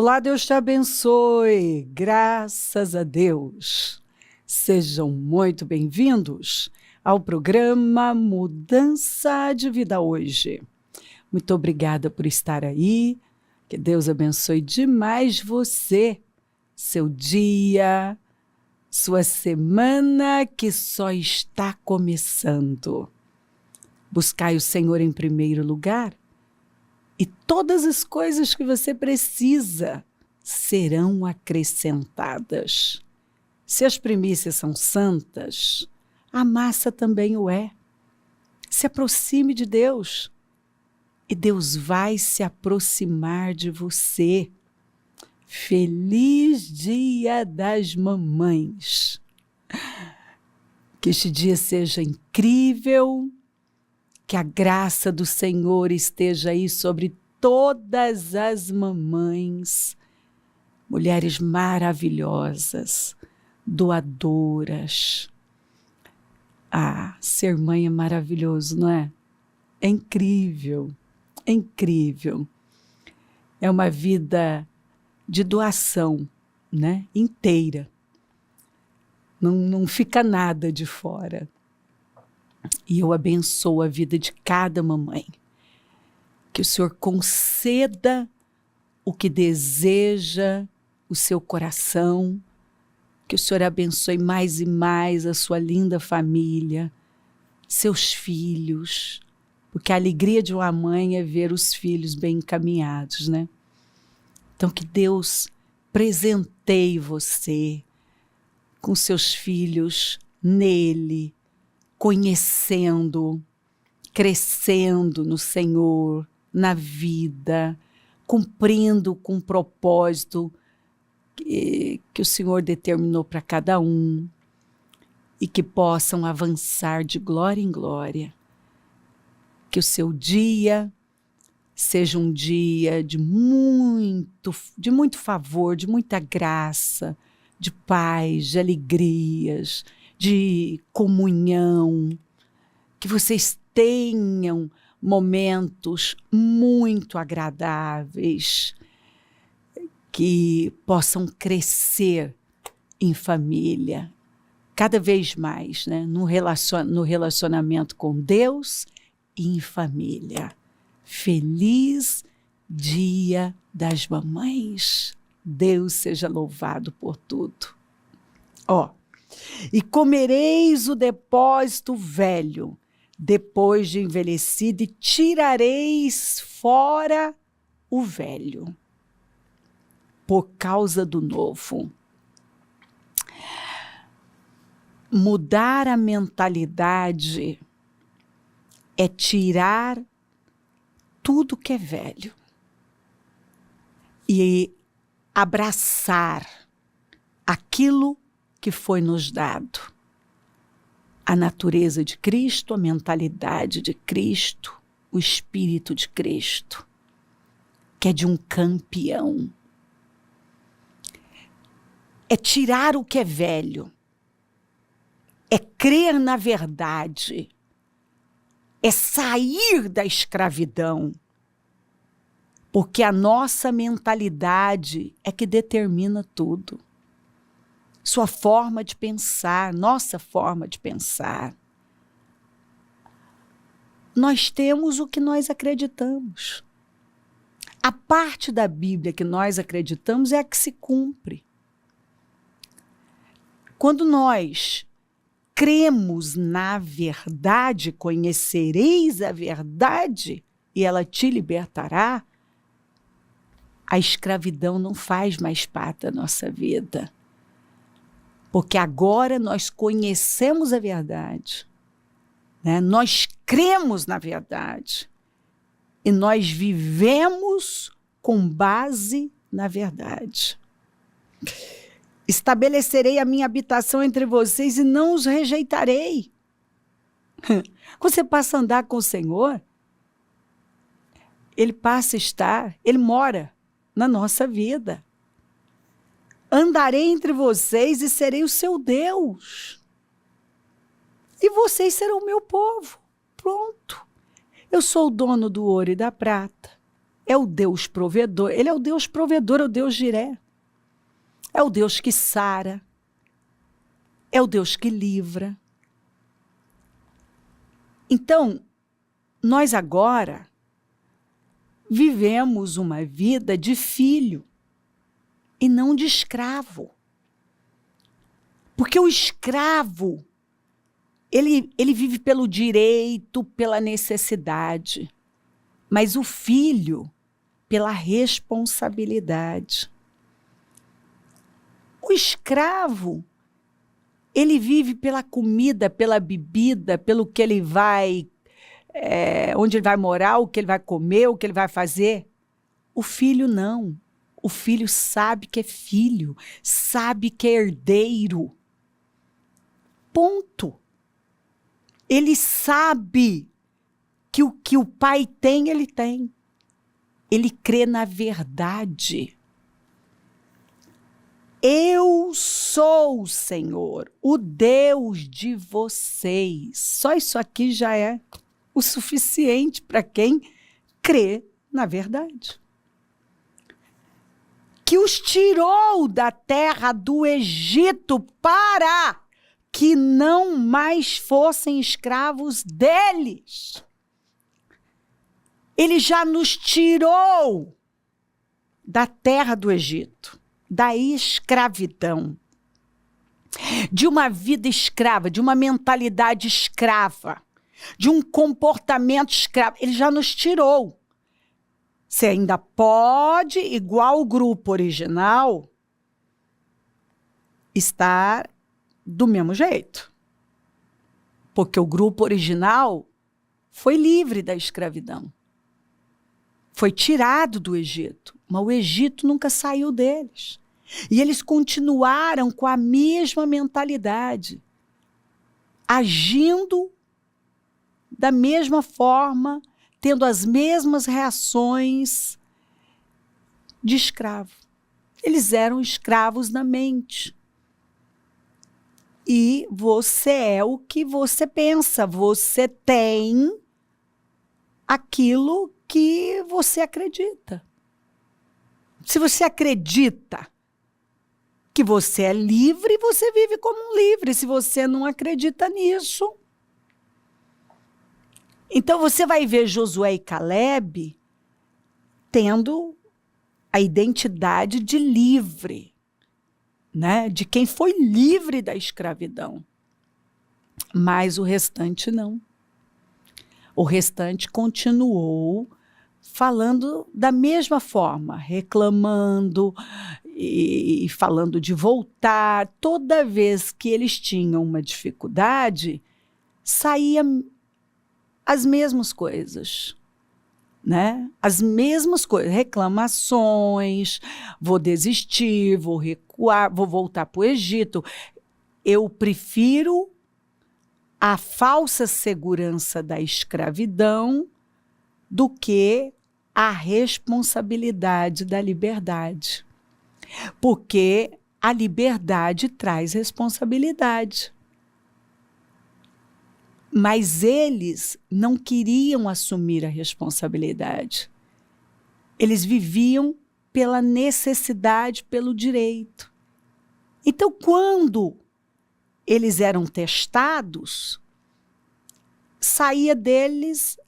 Olá, Deus te abençoe, graças a Deus. Sejam muito bem-vindos ao programa Mudança de Vida Hoje. Muito obrigada por estar aí, que Deus abençoe demais você, seu dia, sua semana que só está começando. Buscai o Senhor em primeiro lugar e todas as coisas que você precisa serão acrescentadas. Se as primícias são santas, a massa também o é. Se aproxime de Deus e Deus vai se aproximar de você. Feliz Dia das Mamães! Que este dia seja incrível, que a graça do Senhor esteja aí sobre todas as mamães, mulheres maravilhosas, doadoras. Ah, ser mãe é maravilhoso, não é? É incrível, é incrível. É uma vida de doação, né? Inteira. Não fica nada de fora. E eu abençoo a vida de cada mamãe. Que o Senhor conceda o que deseja o seu coração. Que o Senhor abençoe mais e mais a sua linda família, seus filhos. Porque a alegria de uma mãe é ver os filhos bem encaminhados, né? Então que Deus presenteie você com seus filhos nele, conhecendo, crescendo no Senhor, na vida, cumprindo com o propósito que o Senhor determinou para cada um e que possam avançar de glória em glória. Que o seu dia seja um dia de muito favor, de muita graça, de paz, de alegrias, de comunhão, que vocês tenham momentos muito agradáveis, que possam crescer em família, cada vez mais, né? No relacionamento com Deus e em família. Feliz Dia das Mamães. Deus seja louvado por tudo. E comereis o depósito velho, depois de envelhecido, e tirareis fora o velho, por causa do novo. Mudar a mentalidade é tirar tudo que é velho e abraçar aquilo que foi nos dado. A natureza de Cristo, a mentalidade de Cristo, o Espírito de Cristo, que é de um campeão. É tirar o que é velho, é crer na verdade, é sair da escravidão, porque a nossa mentalidade é que determina tudo. Sua forma de pensar, nossa forma de pensar. Nós temos o que nós acreditamos. A parte da Bíblia que nós acreditamos é a que se cumpre. Quando nós cremos na verdade, conhecereis a verdade e ela te libertará, a escravidão não faz mais parte da nossa vida. Porque agora nós conhecemos a verdade, né? Nós cremos na verdade e nós vivemos com base na verdade. Estabelecerei a minha habitação entre vocês e não os rejeitarei. Quando você passa a andar com o Senhor, Ele passa a estar, Ele mora na nossa vida. Andarei entre vocês e serei o seu Deus. E vocês serão o meu povo. Pronto. Eu sou o dono do ouro e da prata. é o Deus provedor. Ele é o Deus provedor, é o Deus Jiré. É o Deus que sara. É o Deus que livra. Então, nós agora vivemos uma vida de filho e não de escravo. Porque o escravo, ele vive pelo direito, pela necessidade, mas o filho, pela responsabilidade. O escravo, ele vive pela comida, pela bebida, pelo que ele vai, onde ele vai morar, o que ele vai comer, o que ele vai fazer. O filho não. O filho sabe que é filho, sabe que é herdeiro. Ponto. Ele sabe que o que o pai tem, ele tem. Ele crê na verdade. Eu sou o Senhor, o Deus de vocês. Só isso aqui já é o suficiente para quem crê na verdade. Que os tirou da terra do Egito para que não mais fossem escravos deles. Ele já nos tirou da terra do Egito, da escravidão, de uma vida escrava, de uma mentalidade escrava, de um comportamento escravo. Ele já nos tirou. Você ainda pode, igual o grupo original, estar do mesmo jeito. Porque o grupo original foi livre da escravidão. Foi tirado do Egito, mas o Egito nunca saiu deles. E eles continuaram com a mesma mentalidade, agindo da mesma forma, tendo as mesmas reações de escravo. Eles eram escravos na mente. E você é o que você pensa, você tem aquilo que você acredita. Se você acredita que você é livre, você vive como um livre. Se você não acredita nisso, então você vai ver Josué e Caleb tendo a identidade de livre, né? De quem foi livre da escravidão. Mas o restante não. O restante continuou falando da mesma forma, reclamando e falando de voltar. Toda vez que eles tinham uma dificuldade, saía as mesmas coisas, né? As mesmas coisas, reclamações, vou desistir, vou recuar, vou voltar para o Egito. Eu prefiro a falsa segurança da escravidão do que a responsabilidade da liberdade. Porque a liberdade traz responsabilidade. Mas eles não queriam assumir a responsabilidade. Eles viviam pela necessidade, pelo direito. Então, quando eles eram testados, saía deles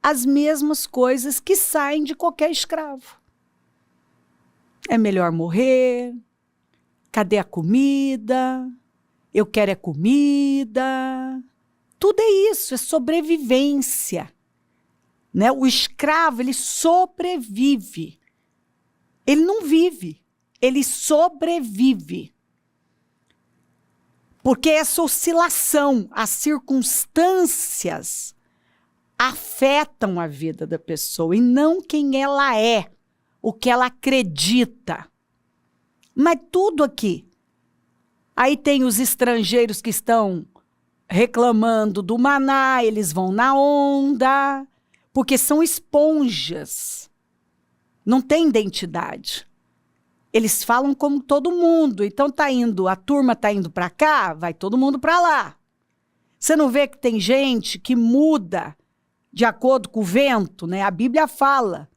as mesmas coisas que saem de qualquer escravo. É melhor morrer, cadê a comida? Eu quero é comida. Tudo é isso, é sobrevivência, né? O escravo, ele sobrevive. Ele não vive, ele sobrevive. Porque essa oscilação, as circunstâncias afetam a vida da pessoa e não quem ela é, o que ela acredita. Mas tudo aqui. Aí tem os estrangeiros que estão reclamando do maná, eles vão na onda, porque são esponjas, não tem identidade. Eles falam como todo mundo, então a turma está indo para cá, vai todo mundo para lá. Você não vê que tem gente que muda de acordo com o vento, né? A Bíblia fala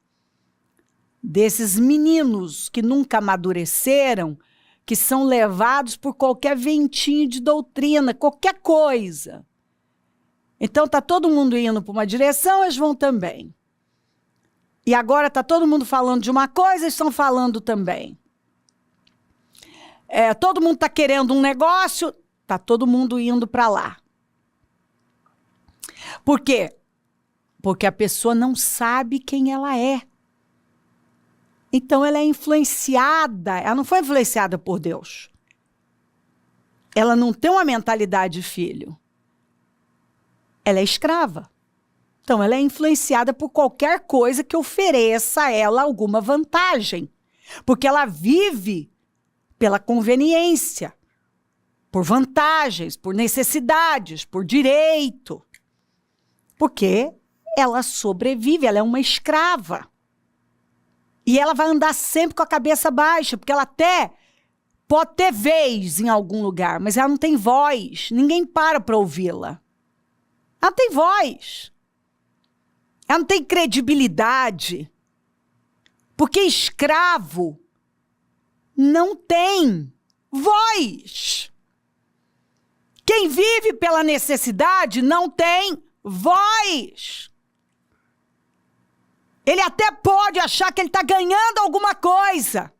desses meninos que nunca amadureceram, que são levados por qualquer ventinho de doutrina, qualquer coisa. Então está todo mundo indo para uma direção, eles vão também. E agora está todo mundo falando de uma coisa, eles estão falando também. Todo mundo está querendo um negócio, está todo mundo indo para lá. Por quê? Porque a pessoa não sabe quem ela é. Então ela é influenciada, ela não foi influenciada por Deus. Ela não tem uma mentalidade de filho. Ela é escrava. Então ela é influenciada por qualquer coisa que ofereça a ela alguma vantagem. Porque ela vive pela conveniência, por vantagens, por necessidades, por direito. Porque ela sobrevive, ela é uma escrava. E ela vai andar sempre com a cabeça baixa, porque ela até pode ter vez em algum lugar, mas ela não tem voz, ninguém para ouvi-la. Ela não tem voz. Ela não tem credibilidade. Porque escravo não tem voz. Quem vive pela necessidade não tem voz. Ele até pode achar que ele está ganhando alguma coisa.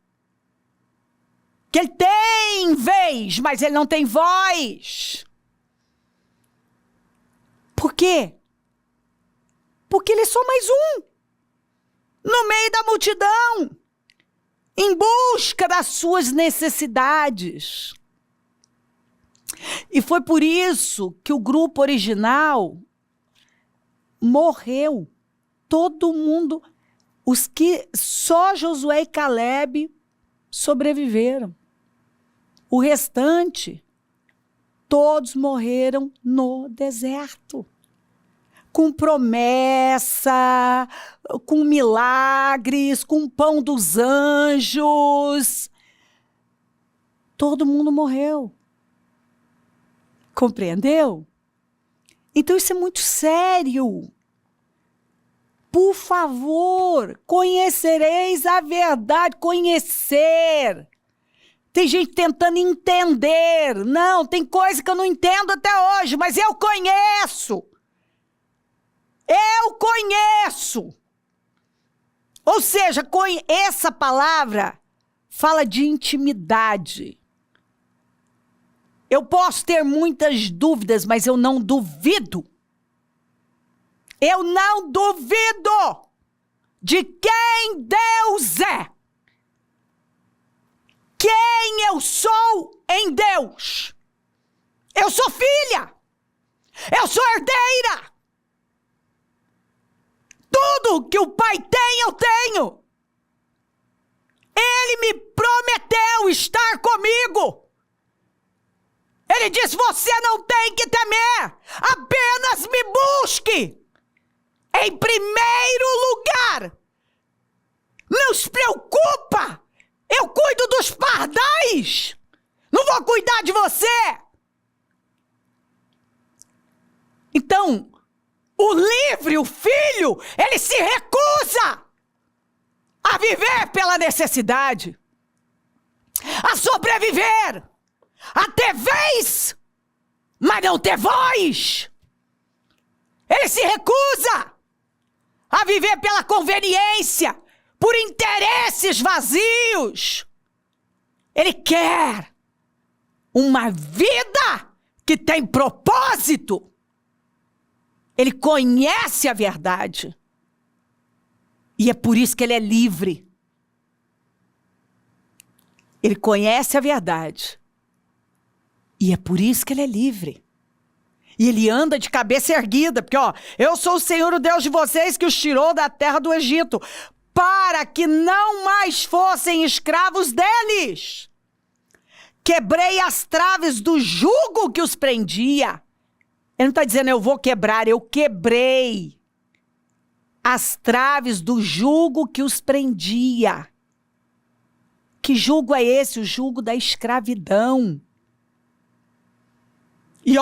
Que ele tem vez, mas ele não tem voz. Por quê? Porque ele é só mais um. No meio da multidão. Em busca das suas necessidades. E foi por isso que o grupo original morreu. Todo mundo, os que só Josué e Caleb sobreviveram. O restante, todos morreram no deserto. Com promessa, com milagres, com pão dos anjos. Todo mundo morreu. Compreendeu? Então isso é muito sério. Por favor, conhecereis a verdade. Conhecer. Tem gente tentando entender. Não, tem coisa que eu não entendo até hoje, mas eu conheço. Eu conheço. Ou seja, essa palavra fala de intimidade. Eu posso ter muitas dúvidas, mas eu não duvido. Eu não duvido de quem Deus é. Quem eu sou em Deus. Eu sou filha. Eu sou herdeira. Tudo que o Pai tem, eu tenho. Ele me prometeu estar comigo. Ele disse, você não tem que temer. Apenas me busque. Em primeiro lugar. Não se preocupa. Eu cuido dos pardais. Não vou cuidar de você. Então, o livre, o filho, ele se recusa a viver pela necessidade, a sobreviver, a ter vez, mas não ter voz. Ele se recusa a viver pela conveniência, por interesses vazios. Ele quer uma vida que tem propósito. Ele conhece a verdade. E é por isso que ele é livre. Ele conhece a verdade. E é por isso que ele é livre. E ele anda de cabeça erguida, porque, eu sou o Senhor, o Deus de vocês, que os tirou da terra do Egito, para que não mais fossem escravos deles. Quebrei as traves do jugo que os prendia. Ele não está dizendo, eu vou quebrar, eu quebrei as traves do jugo que os prendia. Que jugo é esse? O jugo da escravidão. E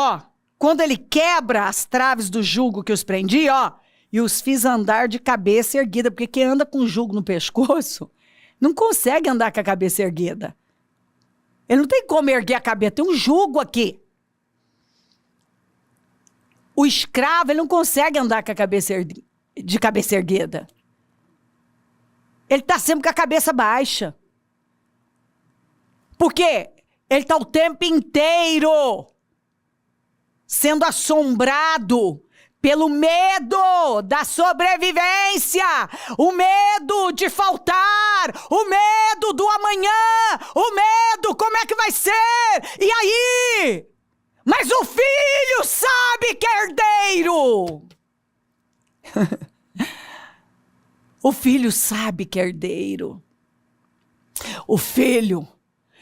quando ele quebra as traves do jugo que os prendia, e os fiz andar de cabeça erguida, porque quem anda com jugo no pescoço não consegue andar com a cabeça erguida. Ele não tem como erguer a cabeça, tem um jugo aqui. O escravo, ele não consegue andar com a cabeça de cabeça erguida. Ele está sempre com a cabeça baixa. Por quê? Ele está o tempo inteiro sendo assombrado pelo medo da sobrevivência, o medo de faltar, o medo do amanhã, o medo, como é que vai ser? E aí? Mas o filho sabe que é herdeiro. O filho sabe que é herdeiro. O filho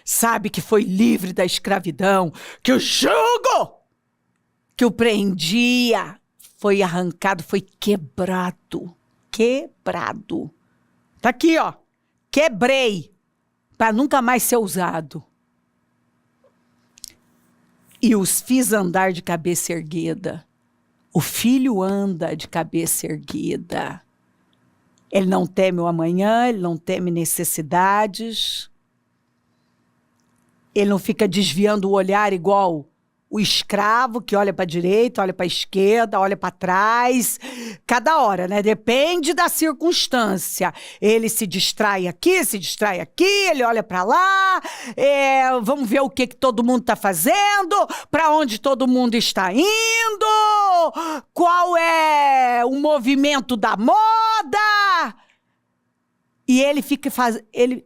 sabe que foi livre da escravidão, que o jugo que o prendia foi arrancado, foi quebrado. Quebrado. Tá aqui, ó. Quebrei para nunca mais ser usado. E os fiz andar de cabeça erguida. O filho anda de cabeça erguida. Ele não teme o amanhã, ele não teme necessidades. Ele não fica desviando o olhar igual o escravo que olha para a direita, olha para a esquerda, olha para trás. Cada hora, né? Depende da circunstância. Ele se distrai aqui, ele olha para lá. Vamos ver o que todo mundo está fazendo, para onde todo mundo está indo, qual é o movimento da moda. E ele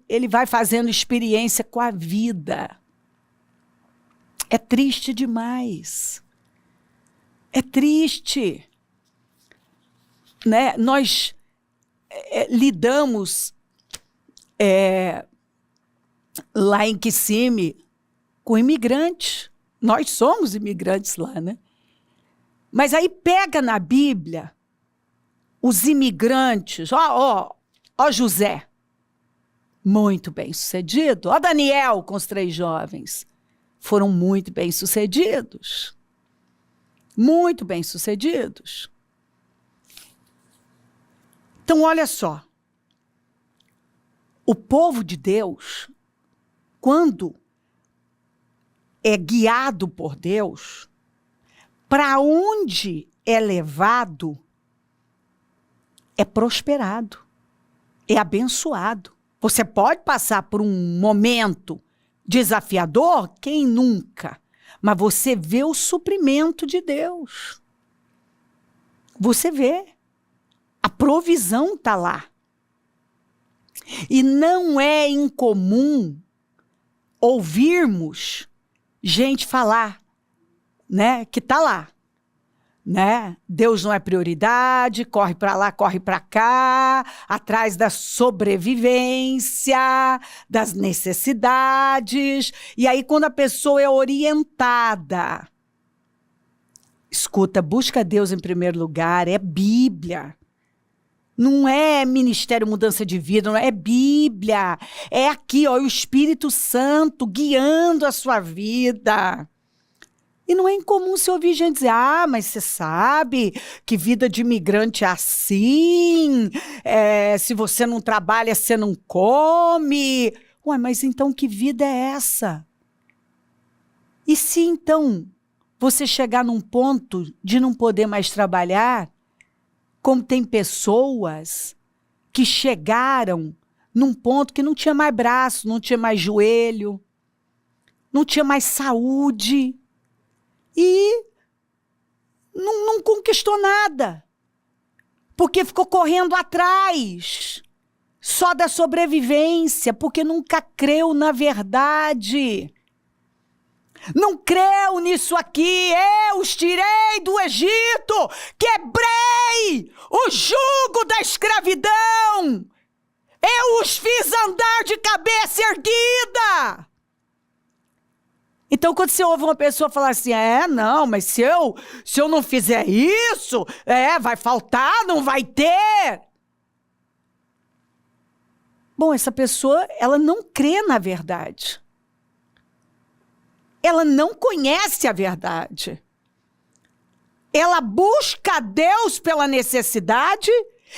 ele vai fazendo experiência com a vida. É triste demais. É triste. Né? Nós lidamos lá em Kissimmee com imigrantes. Nós somos imigrantes lá, né? Mas aí pega na Bíblia os imigrantes. Ó José, muito bem sucedido. Ó Daniel com os 3 jovens. Foram muito bem sucedidos. Muito bem sucedidos. Então, olha só. O povo de Deus, quando é guiado por Deus, para onde é levado, é prosperado, é abençoado. Você pode passar por um momento desafiador, quem nunca? Mas você vê o suprimento de Deus. Você vê. A provisão está lá. E não é incomum ouvirmos gente falar, né, que está lá. Né? Deus não é prioridade, corre para lá, corre para cá, atrás da sobrevivência, das necessidades. E aí, quando a pessoa é orientada, escuta, busca Deus em primeiro lugar, é Bíblia. Não é Ministério Mudança de Vida, não é Bíblia. É aqui, ó, o Espírito Santo guiando a sua vida. E não é incomum se ouvir gente dizer, mas você sabe que vida de imigrante é assim, se você não trabalha, você não come. Ué, mas então que vida é essa? E se então você chegar num ponto de não poder mais trabalhar, como tem pessoas que chegaram num ponto que não tinha mais braço, não tinha mais joelho, não tinha mais saúde, e não conquistou nada, porque ficou correndo atrás só da sobrevivência, porque nunca creu na verdade. Não creu nisso aqui, eu os tirei do Egito, quebrei o jugo da escravidão, eu os fiz andar de cabeça erguida. Então, quando você ouve uma pessoa falar assim, não, mas se eu não fizer isso, vai faltar, não vai ter. Bom, essa pessoa, ela não crê na verdade. Ela não conhece a verdade. ela busca Deus pela necessidade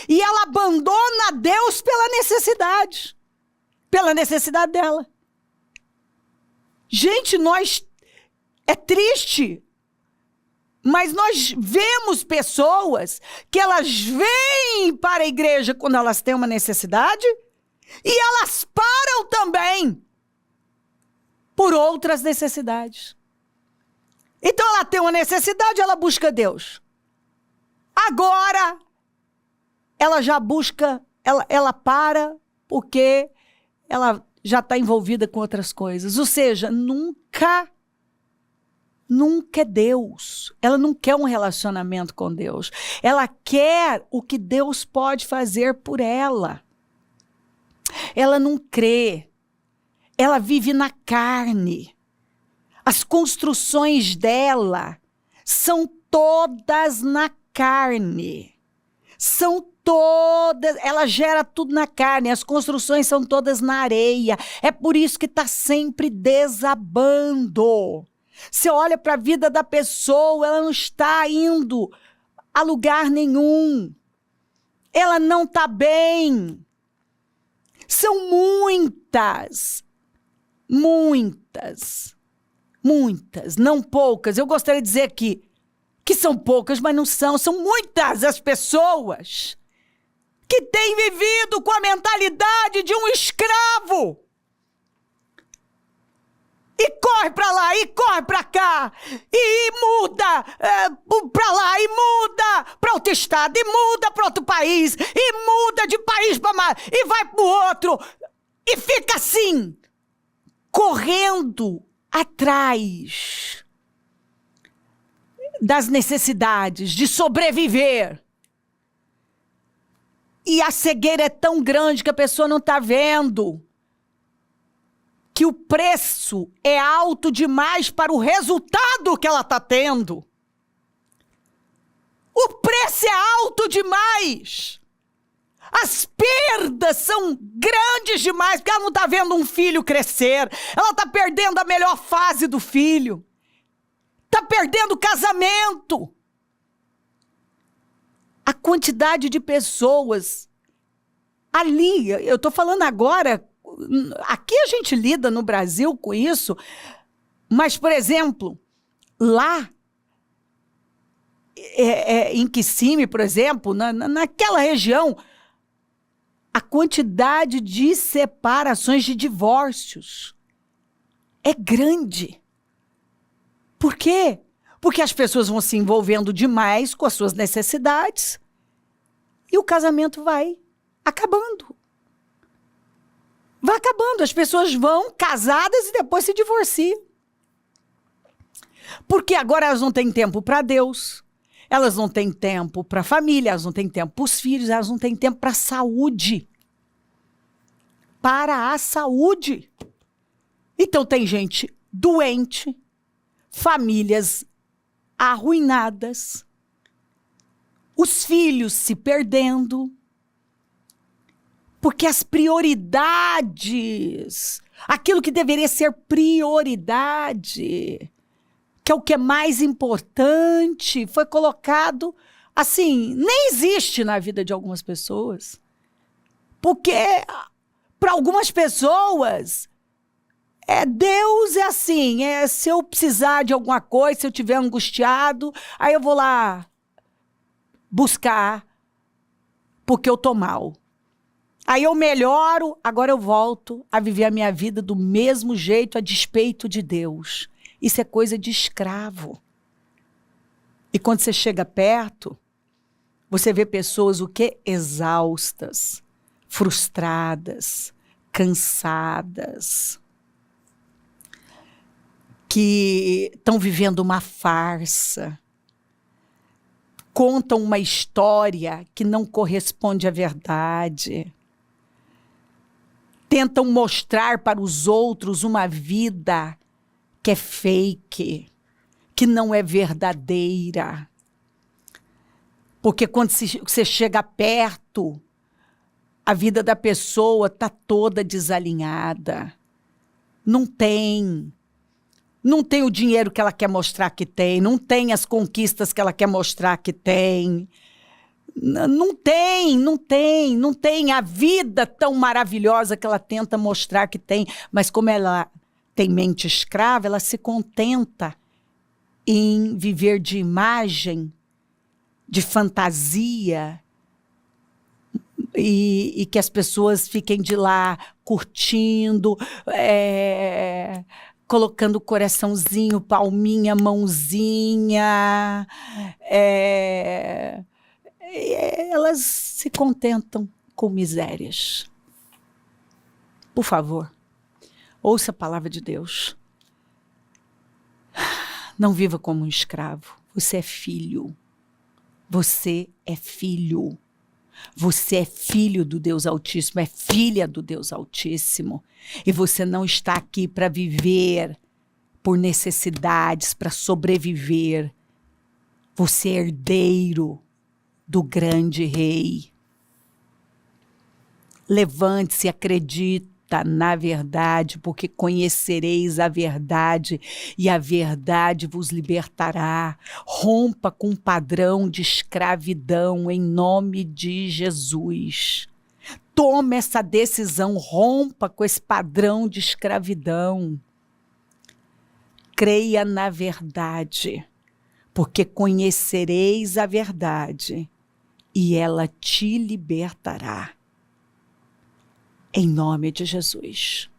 e ela abandona Deus pela necessidade dela. Gente, é triste, mas nós vemos pessoas que elas vêm para a igreja quando elas têm uma necessidade e elas param também por outras necessidades. Então ela tem uma necessidade, ela busca Deus. Agora, ela já busca, ela para porque ela já está envolvida com outras coisas. Ou seja, nunca é Deus. Ela não quer um relacionamento com Deus. Ela quer o que Deus pode fazer por ela. Ela não crê. Ela vive na carne. As construções dela são todas na carne. São todas, ela gera tudo na carne, as construções são todas na areia. É por isso que está sempre desabando. Você olha para a vida da pessoa, ela não está indo a lugar nenhum. Ela não está bem. São muitas, não poucas. Eu gostaria de dizer que são poucas, mas não são. São muitas as pessoas que têm vivido com a mentalidade de um escravo. E corre para lá, e corre para cá, e muda para lá, e muda para outro estado, e muda para outro país, e muda de país para mais, e vai para o outro, e fica assim, correndo atrás das necessidades de sobreviver. E a cegueira é tão grande que a pessoa não está vendo que o preço é alto demais para o resultado que ela está tendo. O preço é alto demais. As perdas são grandes demais, porque ela não está vendo um filho crescer. Ela está perdendo a melhor fase do filho. Está perdendo o casamento. A quantidade de pessoas ali, eu estou falando agora, aqui a gente lida no Brasil com isso, mas, por exemplo, lá em Kissimmee, por exemplo, naquela região, a quantidade de separações, de divórcios é grande. Por quê? Porque as pessoas vão se envolvendo demais com as suas necessidades e o casamento vai acabando. Vai acabando, as pessoas vão casadas e depois se divorciam. Porque agora elas não têm tempo para Deus, elas não têm tempo para a família, elas não têm tempo para os filhos, elas não têm tempo para a saúde. Para a saúde. Então tem gente doente, famílias arruinadas, os filhos se perdendo, porque as prioridades, aquilo que deveria ser prioridade, que é o que é mais importante, foi colocado assim, nem existe na vida de algumas pessoas. Porque para algumas pessoas, Deus é assim, se eu precisar de alguma coisa, se eu estiver angustiado, aí eu vou lá buscar, porque eu estou mal. Aí eu melhoro, agora eu volto a viver a minha vida do mesmo jeito, a despeito de Deus. Isso é coisa de escravo. E quando você chega perto, você vê pessoas o quê? Exaustas, frustradas, cansadas, que estão vivendo uma farsa, contam uma história que não corresponde à verdade, tentam mostrar para os outros uma vida que é fake, que não é verdadeira. Porque quando você chega perto, a vida da pessoa está toda desalinhada. Não tem não tem o dinheiro que ela quer mostrar que tem, não tem as conquistas que ela quer mostrar que tem. Não tem a vida tão maravilhosa que ela tenta mostrar que tem, mas como ela tem mente escrava, ela se contenta em viver de imagem, de fantasia, e que as pessoas fiquem de lá curtindo, colocando coraçãozinho, palminha, mãozinha, elas se contentam com misérias. Por favor, ouça a palavra de Deus. Não viva como um escravo. Você é filho. Você é filho. Você é filho do Deus Altíssimo, é filha do Deus Altíssimo. E você não está aqui para viver por necessidades, para sobreviver. Você é herdeiro do grande rei. Levante-se, acredita na verdade, porque conhecereis a verdade e a verdade vos libertará. Rompa com o padrão de escravidão em nome de Jesus. Tome essa decisão, rompa com esse padrão de escravidão. Creia na verdade, porque conhecereis a verdade e ela te libertará. Em nome de Jesus.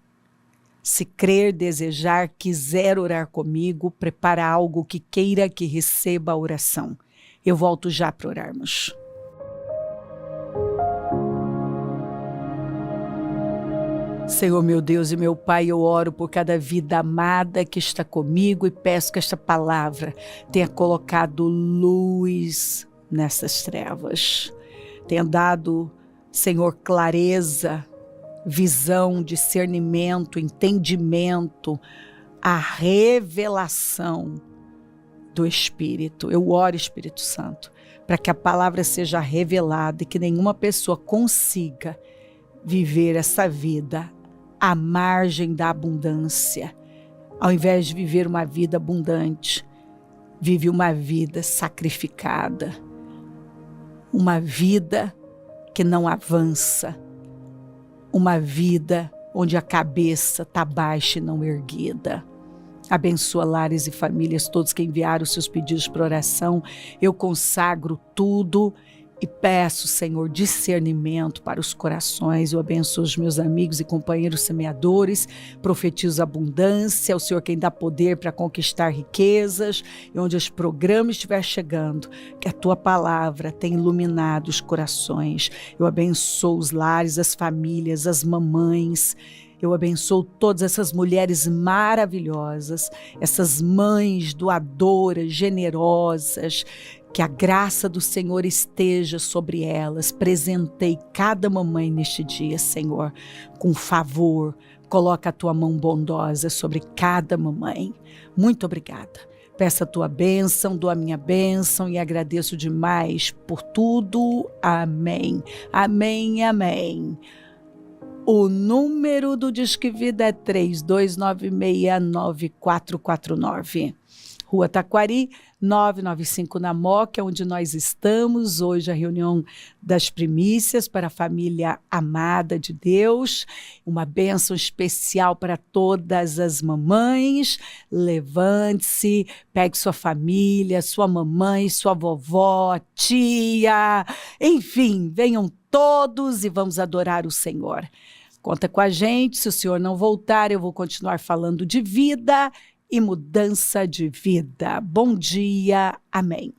Se crer, desejar, quiser orar comigo, prepara algo que queira que receba a oração. Eu volto já para orarmos. Senhor, meu Deus e meu Pai, eu oro por cada vida amada que está comigo e peço que esta palavra tenha colocado luz nessas trevas. Tenha dado, Senhor, clareza, visão, discernimento, entendimento, a revelação do Espírito. Eu oro, Espírito Santo, para que a palavra seja revelada e que nenhuma pessoa consiga viver essa vida à margem da abundância. Ao invés de viver uma vida abundante, vive uma vida sacrificada, uma vida que não avança, uma vida onde a cabeça está baixa e não erguida. Abençoa lares e famílias, todos que enviaram os seus pedidos para oração. Eu consagro tudo e peço, Senhor, discernimento para os corações. Eu abençoo os meus amigos e companheiros semeadores, profetizo abundância, o Senhor quem dá poder para conquistar riquezas, e onde os programas estiver chegando, que a Tua palavra tenha iluminado os corações. Eu abençoo os lares, as famílias, as mamães. Eu abençoo todas essas mulheres maravilhosas, essas mães doadoras, generosas, que a graça do Senhor esteja sobre elas. Presentei cada mamãe neste dia, Senhor, com favor. Coloca a Tua mão bondosa sobre cada mamãe. Muito obrigada. Peço a Tua bênção, dou a minha bênção e agradeço demais por tudo. Amém. Amém, amém. O número do Disque Vida é 32969449. Rua Taquari, 995 na Moca, onde nós estamos. Hoje a reunião das primícias para a família amada de Deus. Uma bênção especial para todas as mamães. Levante-se, pegue sua família, sua mamãe, sua vovó, tia, enfim, venham todos e vamos adorar o Senhor. Conta com a gente, se o Senhor não voltar, eu vou continuar falando de vida e mudança de vida. Bom dia, amém.